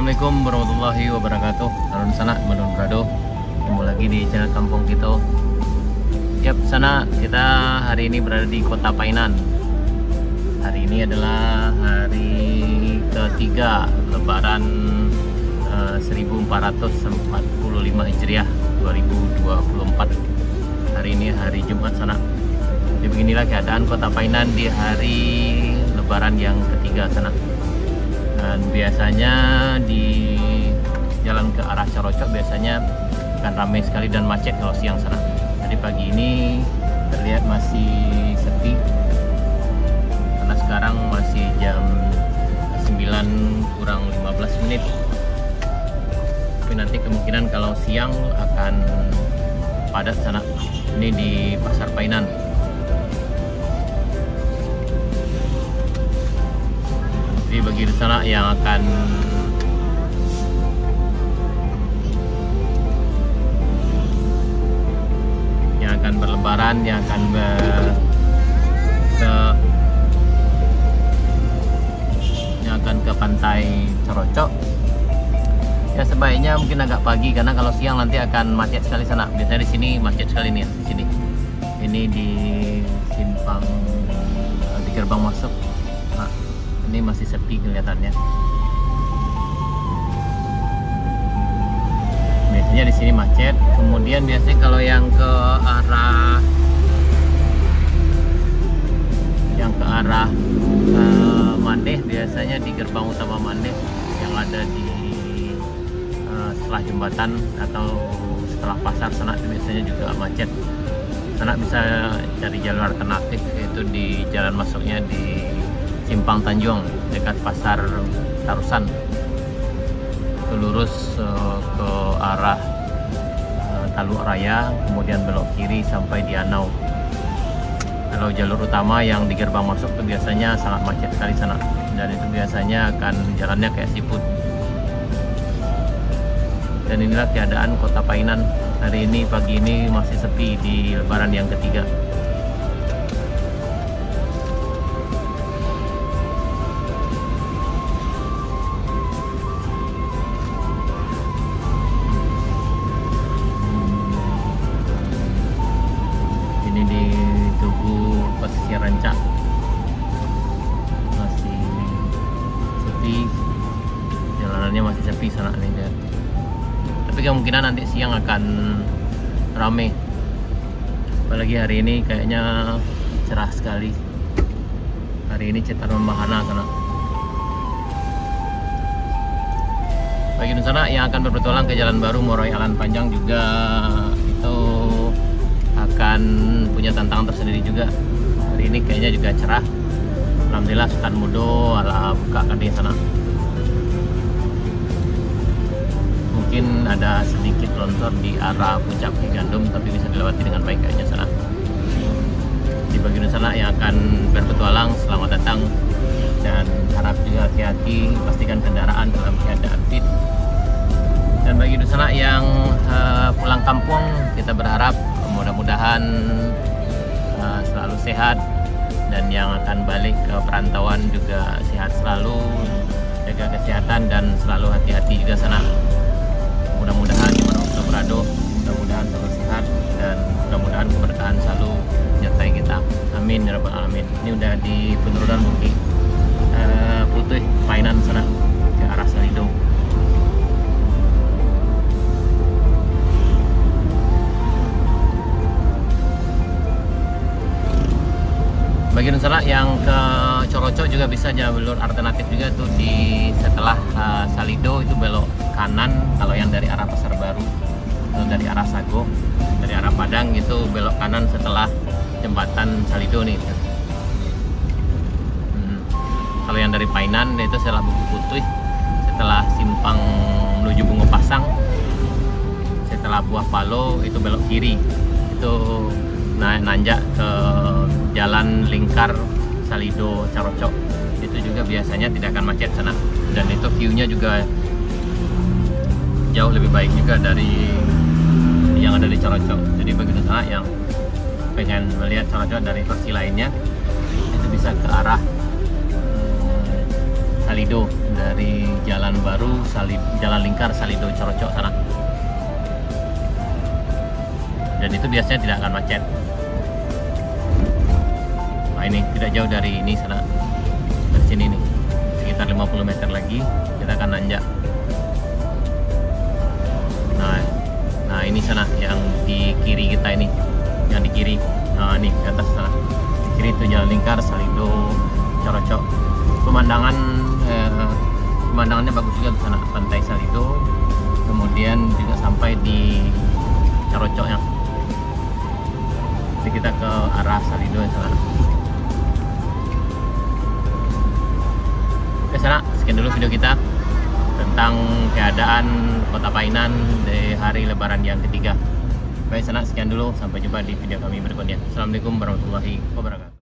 Assalamualaikum warahmatullahi wabarakatuh. Salam sana Menun Prado. Ketemu lagi di channel Kampung kita. Yap, sana kita hari ini berada di Kota Painan. Hari ini adalah hari ketiga Lebaran 1445 Hijriah 2024. Hari ini hari Jumat sana. Jadi beginilah keadaan Kota Painan di hari Lebaran yang ketiga sana. Dan biasanya di jalan ke arah Corocok biasanya akan ramai sekali dan macet kalau siang sana. Jadi pagi ini terlihat masih sepi karena sekarang masih jam 9 kurang 15 menit. Tapi nanti kemungkinan kalau siang akan padat sana. Ini di Pasar Painan. Jadi bagi di sana yang akan berlebaran, yang akan ke pantai Corocok, ya sebaiknya mungkin agak pagi karena kalau siang nanti akan macet sekali sana. Biasanya di sini macet sekali nih ya, di sini. Ini di simpang di gerbang masuk. Nah, ini masih sepi kelihatannya. Biasanya di sini macet. Kemudian biasanya kalau yang ke arah Mandeh, biasanya di gerbang utama Mandeh yang ada di setelah jembatan atau setelah pasar sana biasanya juga macet. Sana bisa cari jalur alternatif, yaitu di jalan masuknya di Simpang Tanjung dekat Pasar Tarusan. Itu lurus ke arah Taluk Raya, kemudian belok kiri sampai di Anau. Kalau jalur utama yang di gerbang masuk itu biasanya sangat macet sekali sana, dan itu biasanya akan jalannya kayak siput. Dan inilah keadaan Kota Painan hari ini. Pagi ini masih sepi di Lebaran yang ketiga. Ini di Tugu Pesisir Rancak masih sepi, jalanannya masih sepi sana nih ya. Tapi kemungkinan nanti siang akan rame, apalagi hari ini kayaknya cerah sekali. Hari ini Citarum Mahana sana. Bagi sana yang akan berpetualang ke Jalan Baru Moroy Alan Panjang juga itu akan punya tantangan tersendiri juga. Hari ini kayaknya juga cerah. Alhamdulillah Sultan Mudo ala buka kan di sana. Mungkin ada sedikit longsor di arah Puncak Gandum, tapi bisa dilewati dengan baik kayaknya sana. Di bagian sana yang akan berpetualang, selamat datang, dan harap juga hati-hati, pastikan kendaraan dalam keadaan fit. Dan bagi di sana yang pulang kampung, kita berharap mudah-mudahan selalu sehat, dan yang akan balik ke perantauan juga sehat selalu, jaga kesehatan dan selalu hati-hati juga sana. Mudah-mudahan Gubernur Prado mudah-mudahan selalu sehat, dan mudah-mudahan keberkahan selalu menyertai kita. Amin ya rabbal alamin. Ini udah di penurunan Bukit Putih Painan sana ke arah Salido. Bagian sana yang ke Corocok juga bisa jalur alternatif juga tuh, di setelah Salido itu belok kanan. Kalau yang dari arah Pasar Baru atau dari arah Sago, dari arah Padang itu belok kanan setelah jembatan Salido nih. Kalau yang dari Painan itu setelah Bukit Putih, setelah simpang menuju Bungo Pasang, setelah Buah Palo itu belok kiri, itu nanjak ke jalan lingkar Salido Corocok. Itu juga biasanya tidak akan macet sana, dan itu view-nya juga jauh lebih baik juga dari yang ada di Corocok. Jadi bagi sana yang pengen melihat Corocok dari versi lainnya, itu bisa ke arah Salido, dari Jalan Baru, Jalan Lingkar, Salido, Corocok sana. Dan itu biasanya tidak akan macet. Nah ini tidak jauh dari ini sana, dari sini nih, sekitar 50 meter lagi kita akan nanjak. Nah ini sana yang di kiri kita ini, yang di kiri. Nah ini ke atas sana, di kiri itu Jalan Lingkar, Salido, Corocok. Pemandangannya bagus juga di sana, pantai Salido, kemudian juga sampai di Corocoknya. Jadi kita ke arah Salido sana. Oke sana, sekian dulu video kita tentang keadaan Kota Painan di hari Lebaran yang ketiga. Baik sana, sekian dulu, sampai jumpa di video kami berikutnya. Assalamualaikum warahmatullahi wabarakatuh.